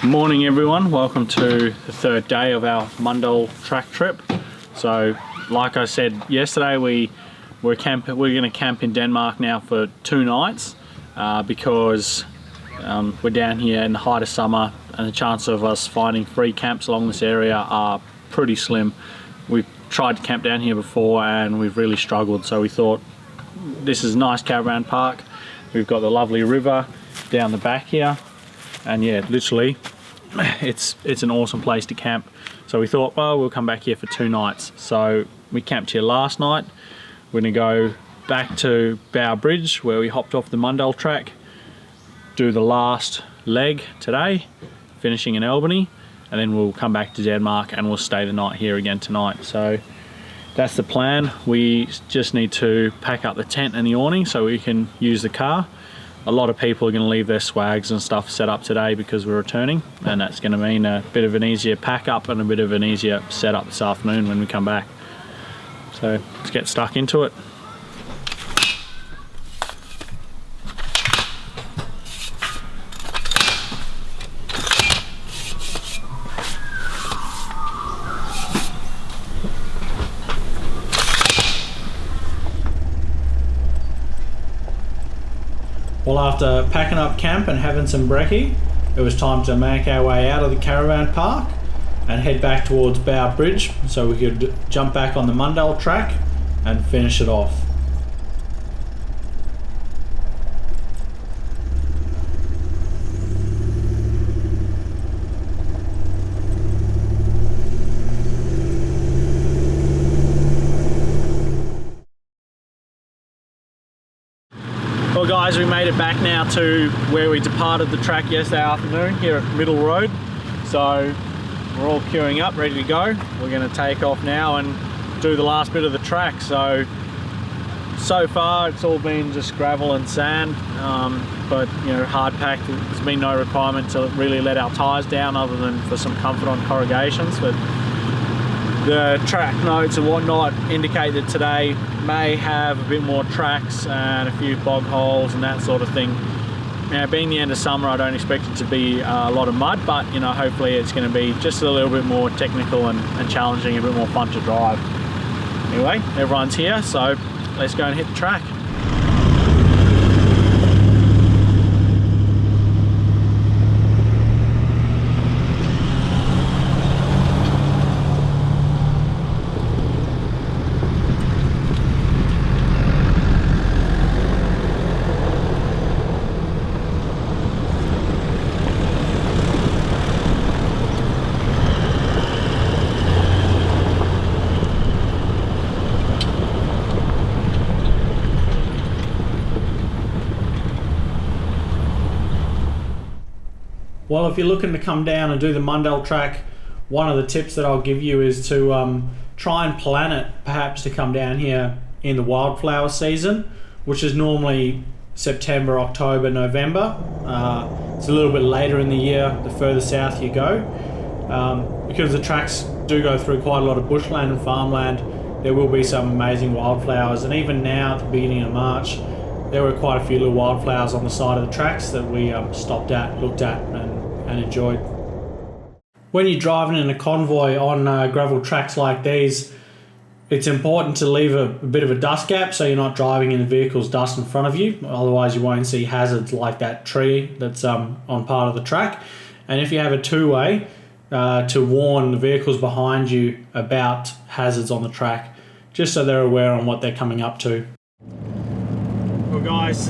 Morning everyone, welcome to the third day of our Mundal Track trip. So like I said yesterday, we're going to camp in Denmark now for 2 nights because we're down here in the height of summer and the chance of us finding free camps along this area are pretty slim. We've tried to camp down here before and we've really struggled, so we thought this is a nice caravan park. We've got the lovely river down the back here, and yeah, literally it's an awesome place to camp. So we thought, well, we'll come back here for 2 nights. So we camped here last night. We're gonna go back to Bow Bridge where we hopped off the Mundal Track, do the last leg today, finishing in Albany, and then we'll come back to Denmark and we'll stay the night here again tonight. So that's the plan. We just need to pack up the tent and the awning so we can use the car. A lot of people are going to leave their swags and stuff set up today because we're returning, and that's going to mean a bit of an easier pack up and a bit of an easier setup this afternoon when we come back. So let's get stuck into it. Well, after packing up camp and having some brekkie, it was time to make our way out of the caravan park and head back towards Bow Bridge so we could jump back on the Mundal Track and finish it off. Well guys, we made it back now to where we departed the track yesterday afternoon here at Middle Road. So we're all queuing up, ready to go. We're going to take off now and do the last bit of the track. So far it's all been just gravel and sand, but you know, hard packed. There's been no requirement to really let our tyres down other than for some comfort on corrugations. But the track notes and whatnot indicate that today may have a bit more tracks and a few bog holes and that sort of thing. Now, being the end of summer, I don't expect it to be a lot of mud, but you know, hopefully it's going to be just a little bit more technical and challenging, a bit more fun to drive. Anyway, everyone's here, so let's go and hit the track. Well, if you're looking to come down and do the Mundal Track, one of the tips that I'll give you is to try and plan it perhaps to come down here in the wildflower season, which is normally September, October, November. It's a little bit later in the year the further south you go. Because the tracks do go through quite a lot of bushland and farmland, there will be some amazing wildflowers, and even now at the beginning of March there were quite a few little wildflowers on the side of the tracks that we stopped at, looked at and enjoyed. When you're driving in a convoy on gravel tracks like these, it's important to leave a bit of a dust gap so you're not driving in the vehicle's dust in front of you, otherwise you won't see hazards like that tree that's on part of the track. And if you have a two-way, to warn the vehicles behind you about hazards on the track, just so they're aware on what they're coming up to. Well guys,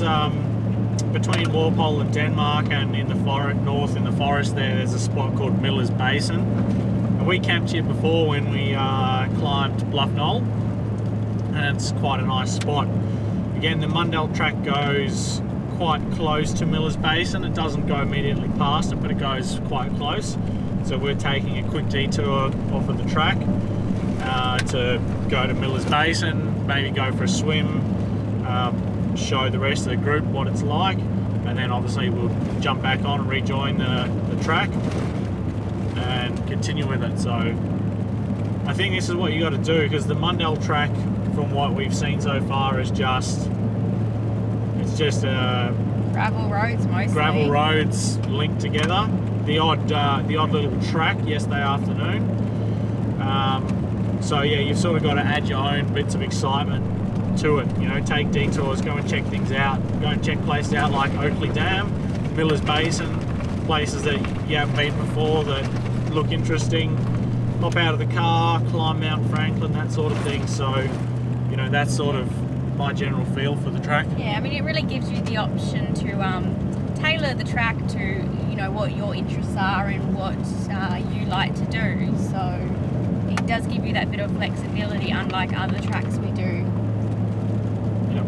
between Walpole and Denmark and in the north in the forest there's a spot called Miller's Basin. And we camped here before when we climbed Bluff Knoll, and it's quite a nice spot. Again, the Mundal Track goes quite close to Miller's Basin. It doesn't go immediately past it, but it goes quite close. So we're taking a quick detour off of the track to go to Miller's Basin, maybe go for a swim, show the rest of the group what it's like, and then obviously we'll jump back on and rejoin the track and continue with it. So I think this is what you got to do, because the Mundal Track, from what we've seen so far, is just gravel roads mostly. Gravel roads linked together. the odd little track yesterday afternoon. So yeah, you've sort of got to add your own bits of excitement to it. You know, take detours, go and check things out, go and check places out like Oakley Dam, Miller's Basin, places that you haven't been before that look interesting. Hop out of the car, climb Mount Frankland, that sort of thing. So, you know, that's sort of my general feel for the track. Yeah, I mean, it really gives you the option to tailor the track to, you know, what your interests are and what you like to do. So it does give you that bit of flexibility, unlike other tracks we do. Yep.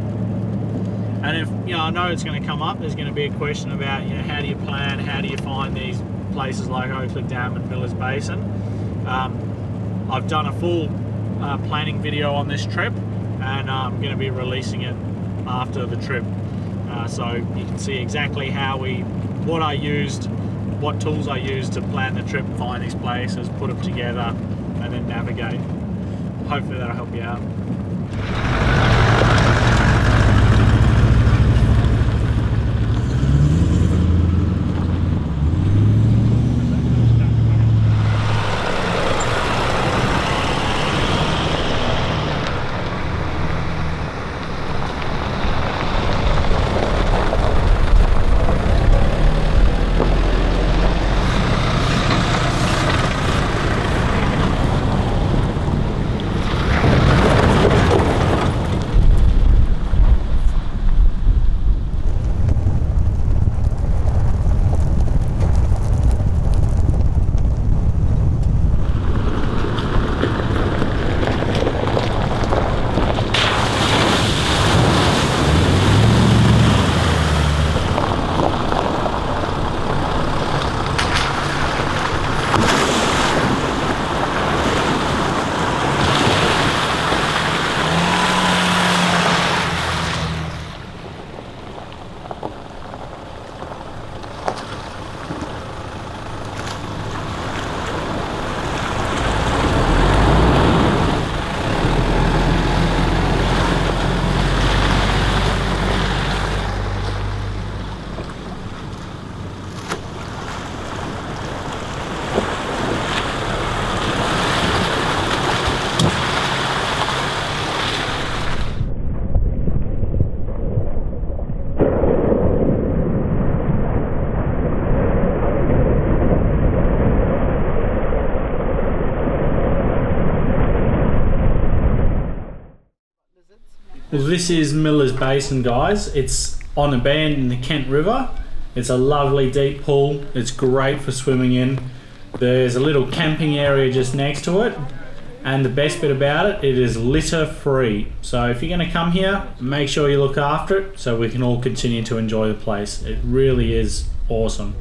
And if, you know, I know it's going to come up, there's going to be a question about, you know, how do you plan, how do you find these places like Oakley Dam and Miller's Basin. I've done a full planning video on this trip, and I'm going to be releasing it after the trip, so you can see exactly what I used, what tools I used to plan the trip, find these places, put them together, and then navigate. Hopefully that'll help you out. Well, this is Miller's Basin, guys. It's on a bend in the Kent River. It's a lovely deep pool. It's great for swimming in. There's a little camping area just next to it. And the best bit about it, it is litter free. So if you're going to come here, make sure you look after it so we can all continue to enjoy the place. It really is awesome.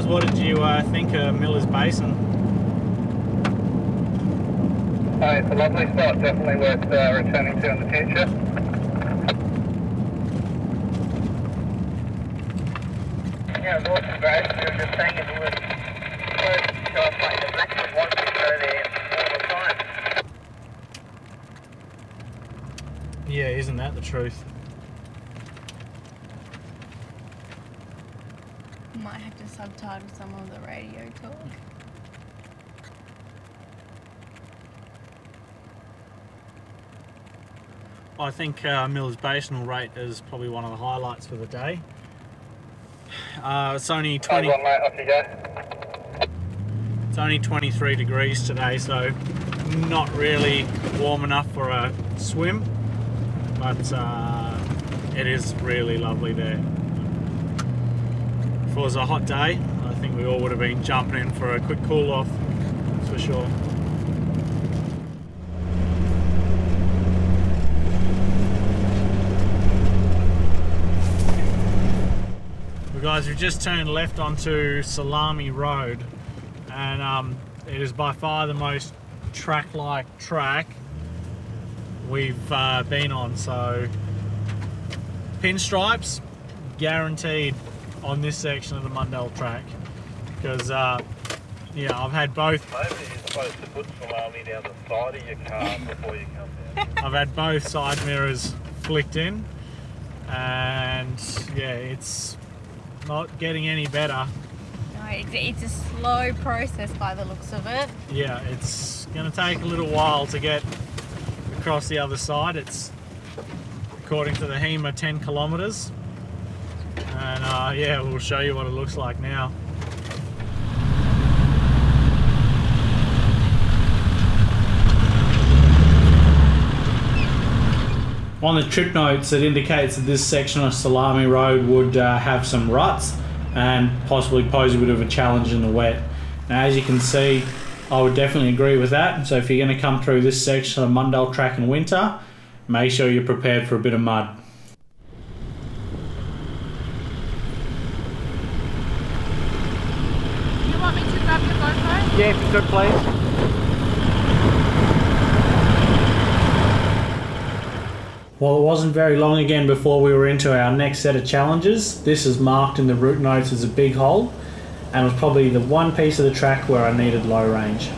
What did you think of Miller's Basin? It's a lovely spot, definitely worth returning to in the future. Yeah, it was awesome, Brad. You were just saying it was first job like the Blackwood wants to go there all the time. Yeah, isn't that the truth? Might have to subtitle some of the radio talk. I think Miller's Basin will rate as probably one of the highlights for the day. It's only 20. Off you go. It's only 23 degrees today, so not really warm enough for a swim, but it is really lovely there. If it was a hot day, I think we all would have been jumping in for a quick cool off, that's for sure. Well guys, we've just turned left onto Salami Road, and it is by far the most track-like track we've been on, so pinstripes guaranteed on this section of the Mundal Track, because yeah, I've had both. Maybe you're supposed to put salami down the side of your car before you come down. I've had both side mirrors flicked in, and yeah, it's not getting any better. No, it's a slow process by the looks of it. Yeah, it's going to take a little while to get across the other side. It's, according to the HEMA, 10 kilometres. And yeah, we'll show you what it looks like now. On the trip notes, it indicates that this section of Salami Road would have some ruts and possibly pose a bit of a challenge in the wet. Now, as you can see, I would definitely agree with that. So if you're going to come through this section of Mundal Track in winter, make sure you're prepared for a bit of mud. You want me to grab your GoPro? Yeah, if you could please. Well, it wasn't very long again before we were into our next set of challenges. This is marked in the route notes as a big hole, and was probably the one piece of the track where I needed low range.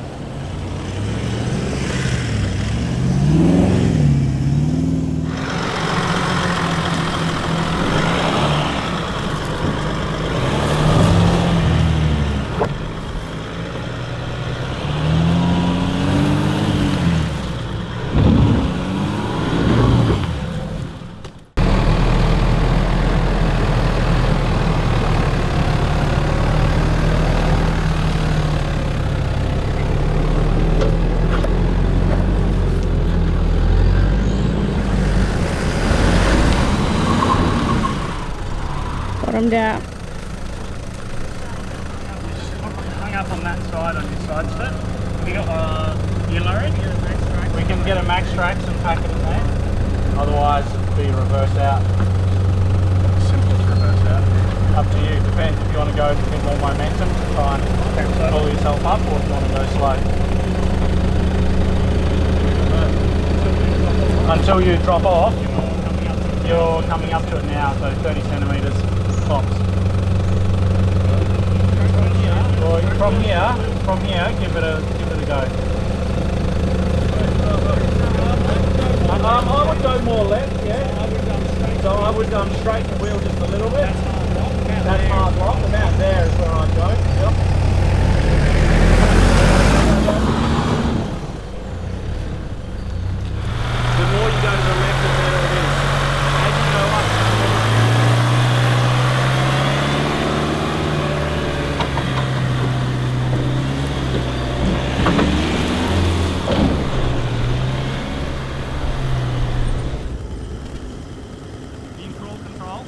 Bottomed out. Hung up on that side on your side step. We got Eulins. We can get a max tracks and pack it in there. Otherwise, it'd be reverse out. Simple reverse out. Up to you. Depends if you want to go with a bit more momentum to try and pull yourself up, or if you want to go slow. Until you drop off, you're coming up to it now, so 30 centimetres tops. Or from here, give it a go. I would go more left, yeah. So I would straighten the wheel just a little bit. That's hard lock. About there is where I'd go. Yep. The more you go to the left, the better it is. As you go up. In crawl control.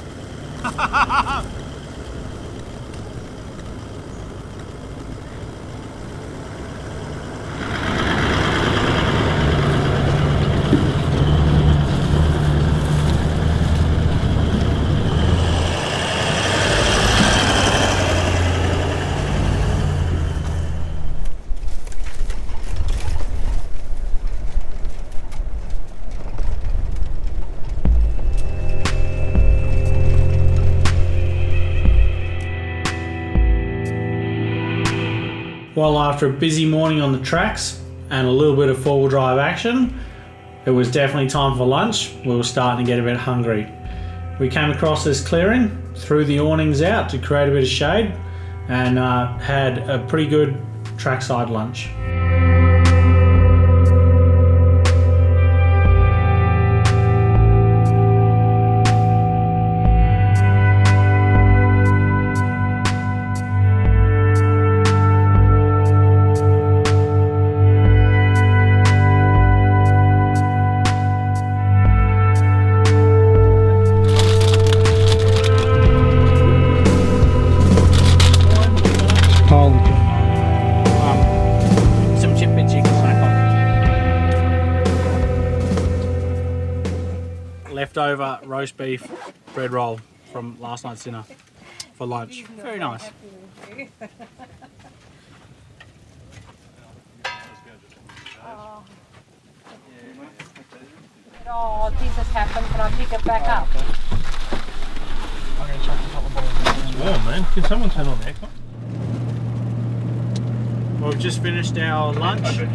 Well, after a busy morning on the tracks and a little bit of four-wheel drive action, it was definitely time for lunch. We were starting to get a bit hungry. We came across this clearing, threw the awnings out to create a bit of shade, and had a pretty good trackside lunch. Holy cow. Some chip bits you can snack on. Leftover roast beef bread roll from last night's dinner for lunch. Very nice. Oh, this has happened. Can I pick it back up? It's warm, man. Can someone turn on the aircon? Well, we've just finished our lunch. It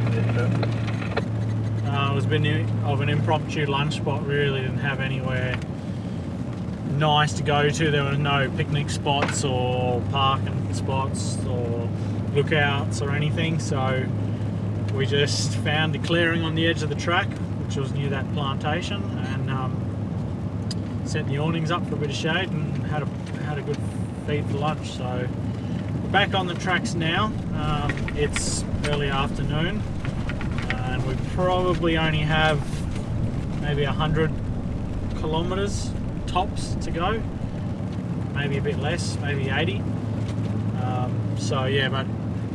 was a bit of an impromptu lunch spot. We really didn't have anywhere nice to go to. There were no picnic spots or parking spots or lookouts or anything, so we just found a clearing on the edge of the track, which was near that plantation, and set the awnings up for a bit of shade and had a good feed for lunch. So we're back on the tracks now. It's early afternoon, and we probably only have maybe 100 kilometres tops to go, maybe a bit less, maybe 80. So yeah, but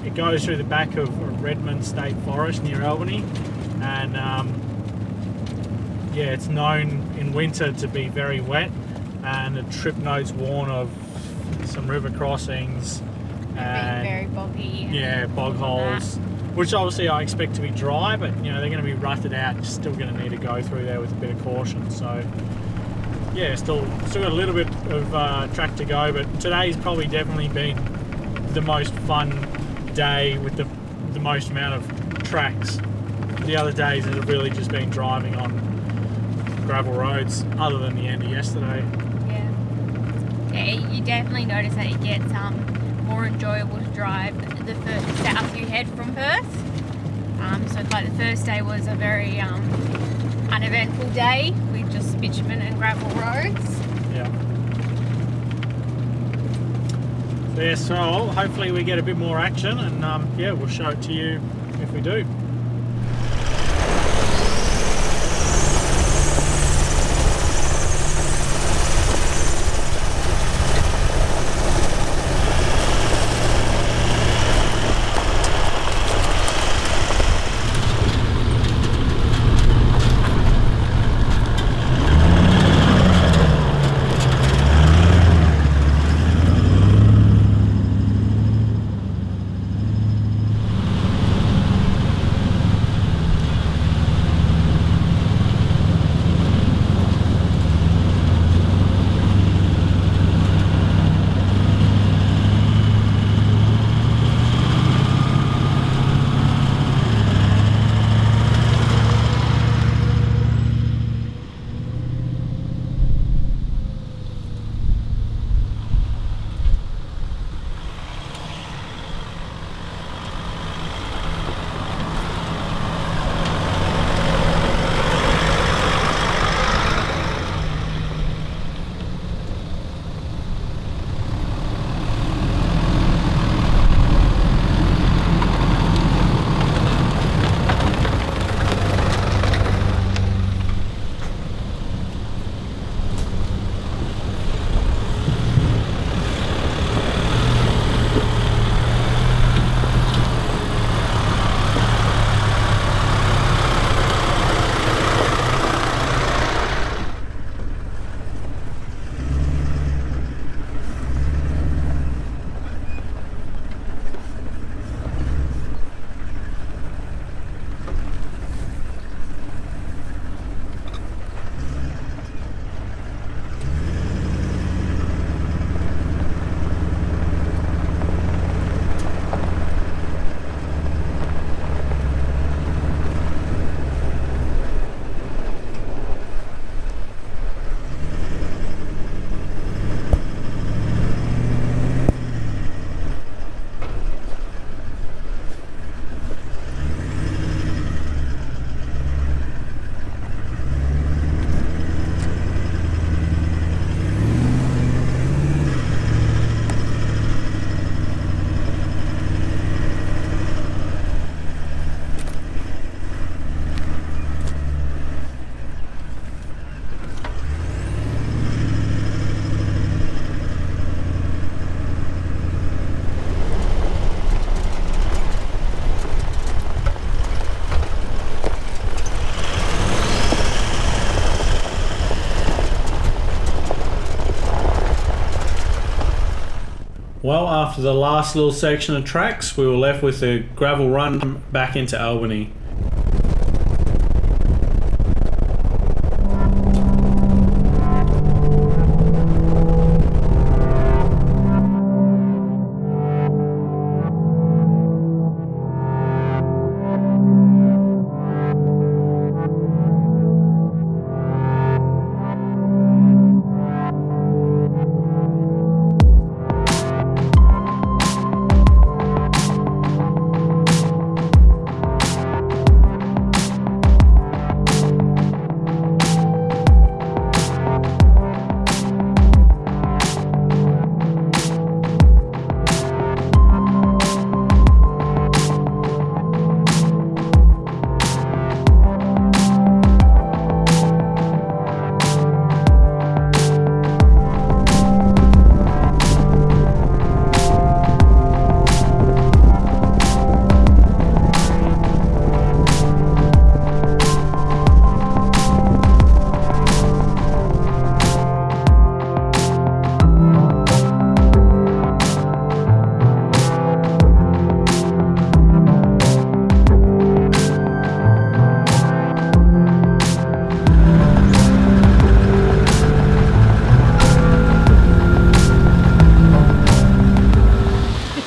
it goes through the back of Redmond State Forest near Albany, and yeah, it's known in winter to be very wet, and the trip note's warned of some river crossings and being very boggy. yeah, bog holes, which obviously I expect to be dry, but you know, they're going to be rutted out. You're still going to need to go through there with a bit of caution. So yeah, still got a little bit of track to go, but today's probably definitely been the most fun day with the most amount of tracks. The other days have really just been driving on gravel roads, other than the end of yesterday. Yeah, you definitely notice that it gets more enjoyable to drive the further south you head from Perth. So like the first day was a very uneventful day with just bitumen and gravel roads. Yeah. So yeah, so hopefully we get a bit more action, and yeah, we'll show it to you if we do. after the last little section of tracks, we were left with a gravel run back into Albany.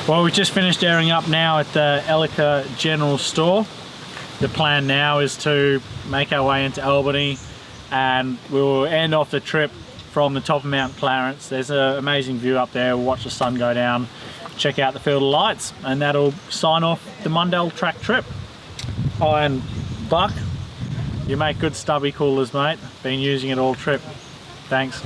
Well, we just finished airing up now at the Elika General Store. The plan now is to make our way into Albany, and we will end off the trip from the top of Mount Clarence. There's an amazing view up there. We'll watch the sun go down, check out the field of lights, and that'll sign off the Mundal Track trip. Oh, and Buck, you make good stubby coolers, mate. Been using it all trip. Thanks.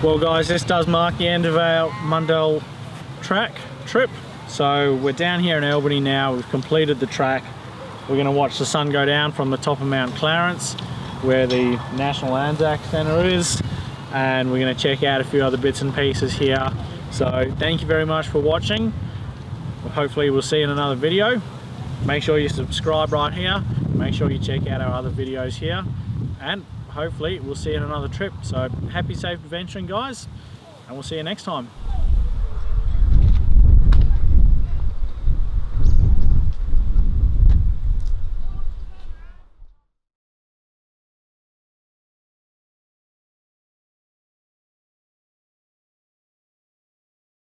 Well guys, this does mark the end of our Mundal Track trip. So we're down here in Albany now, we've completed the track. We're going to watch the sun go down from the top of Mount Clarence, where the National Anzac Centre is, and we're going to check out a few other bits and pieces here. So thank you very much for watching. Hopefully we'll see you in another video. Make sure you subscribe right here, make sure you check out our other videos here, and hopefully we'll see you in another trip. So happy safe adventuring guys, and we'll see you next time.